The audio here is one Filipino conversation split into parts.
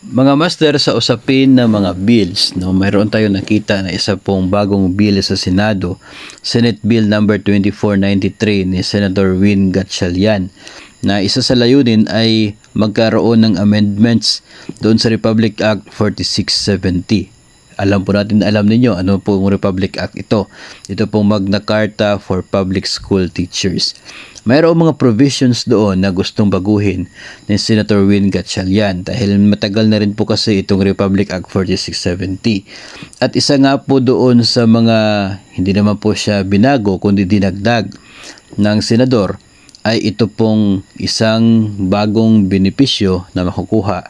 Mga master, sa usapin ng mga bills, mayroon tayong nakita na isa pong bagong bill sa Senado, Senate Bill number 2493 ni Senator Win Gatchalian, na isa sa layunin ay magkaroon ng amendments doon sa Republic Act 4670. Alam po natin, alam ninyo ano pong Republic Act ito. Ito pong Magna Carta for Public School Teachers. Mayroong mga provisions doon na gustong baguhin ni Senator Win Gatchalian dahil matagal na rin po kasi itong Republic Act 4670. At isa nga po doon sa mga hindi naman po siya binago kundi dinagdag ng senador ay ito pong isang bagong benepisyo na makukuha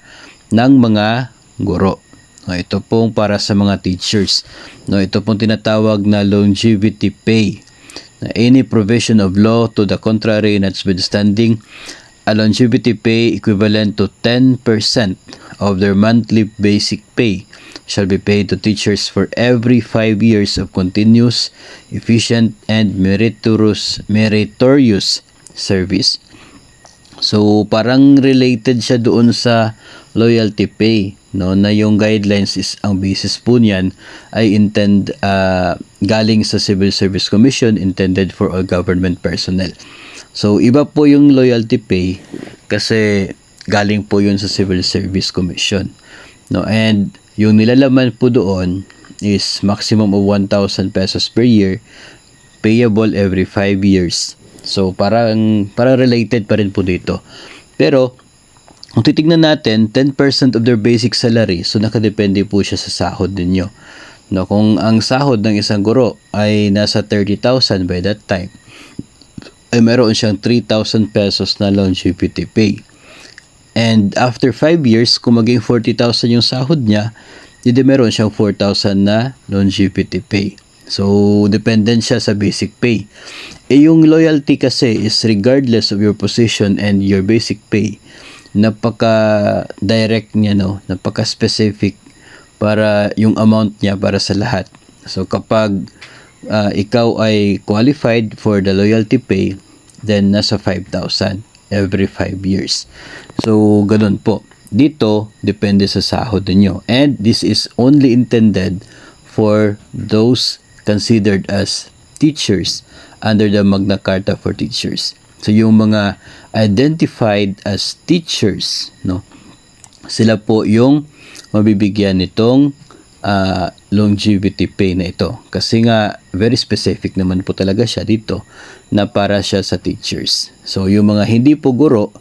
ng mga guro. Ito pong para sa mga teachers. Ito pong tinatawag na longevity pay. Any provision of law to the contrary notwithstanding, a longevity pay equivalent to 10% of their monthly basic pay shall be paid to teachers for every 5 years of continuous, efficient, and meritorious service. So, parang related siya doon sa loyalty pay, na yung guidelines is ang basis po niyan ay galing sa Civil Service Commission, intended for all government personnel. So, iba po yung loyalty pay kasi galing po yun sa Civil Service Commission. And yung nilalaman po doon is maximum of 1,000 pesos per year, payable every 5 years. So, parang related pa rin po dito. Pero, kung titignan natin, 10% of their basic salary, so nakadepende po siya sa sahod ninyo. Kung ang sahod ng isang guro ay nasa 30,000 by that time, ay meron siyang 3,000 pesos na longevity pay. And after 5 years, kung maging 40,000 yung sahod niya, hindi meron siyang 4,000 na longevity pay. So, dependent siya sa basic pay. Yung loyalty kasi is regardless of your position and your basic pay, napaka-direct niya, napaka-specific para yung amount niya para sa lahat. So, kapag ikaw ay qualified for the loyalty pay, then nasa 5,000 every 5 years. So, ganun po. Dito, depende sa sahod niyo. And this is only intended for those considered as teachers under the Magna Carta for Teachers. So, yung mga identified as teachers, sila po yung mabibigyan nitong longevity pay na ito. Kasi nga, very specific naman po talaga siya dito na para siya sa teachers. So, yung mga hindi po guro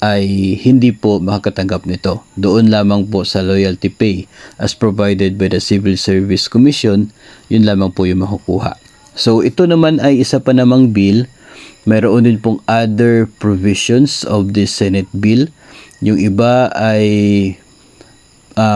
ay hindi po makakatanggap nito. Doon lamang po sa loyalty pay as provided by the Civil Service Commission, yun lamang po yung makukuha. So, ito naman ay isa pa namang bill. Mayroon din pong other provisions of this Senate bill. Yung iba ay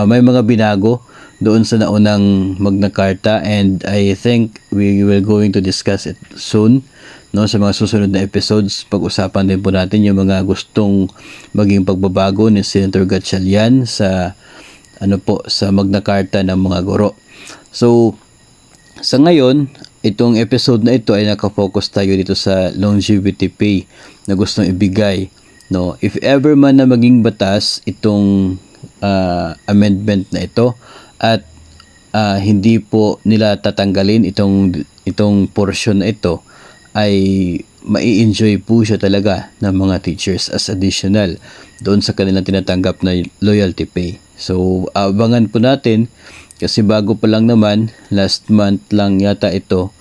may mga binago doon sa naunang Magna Carta, and I think we will going to discuss it soon, sa mga susunod na episodes. Pag-usapan din po natin yung mga gustong maging pagbabago ni Senator Gatchalian sa sa Magna Carta ng mga guro. So, sa ngayon, itong episode na ito ay nakafocus tayo dito sa longevity pay na gustong ibigay. If ever man na maging batas itong amendment na ito at hindi po nila tatanggalin itong portion na ito, ay mai-enjoy po siya talaga ng mga teachers as additional doon sa kanilang tinatanggap na loyalty pay. So, abangan po natin kasi bago pa lang naman, last month lang yata ito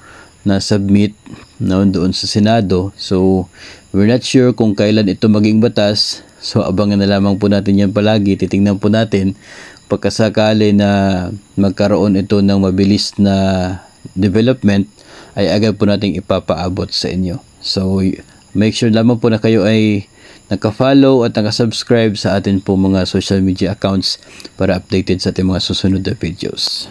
na submit doon sa Senado. So, we're not sure kung kailan ito maging batas. So, abangan na lamang po natin yan palagi. Titingnan po natin pagkasakali na magkaroon ito ng mabilis na development, ay agad po nating ipapaabot sa inyo. So, make sure lamang po na kayo ay naka-follow at naka-subscribe sa atin po mga social media accounts para updated sa ating mga susunod na videos.